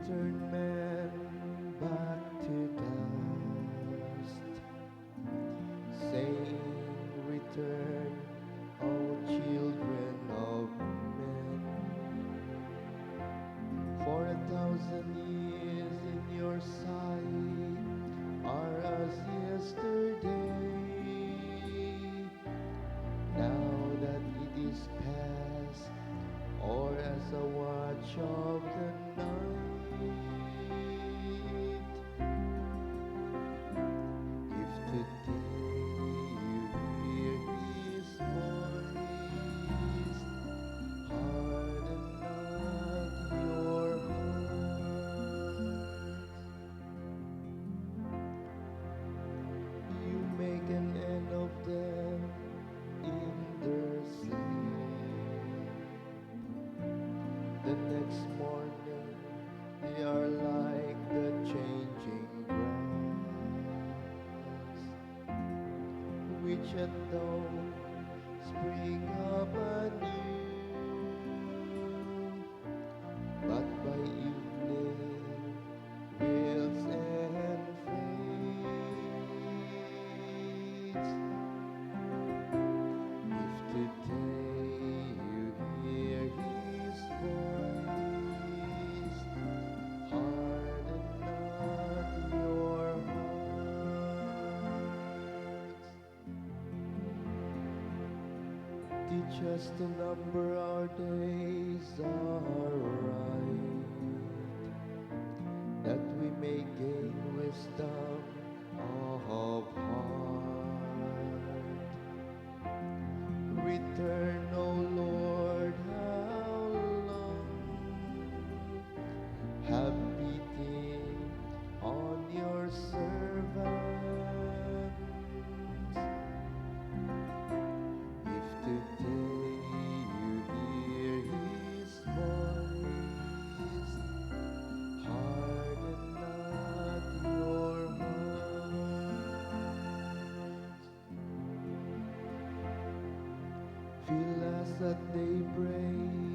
return man back to dust, saying, return, O children of men. For 1,000 years in your sight are as yesterday. Now that it is past, or as a watch of the night. If today you hear His voice, harden not your hearts. You make an end of them in their sleep. The next morning they are like the changing grass, which at dawn spring up anew, but by evening wilts and fades. If today you hear His voice, harden not your hearts. Teach us to number our days aright, that we may gain wisdom of heart. Return, O Lord, how long? Have pity on your servants. If today you hear His voice, harden not your hearts. Fill us at daybreak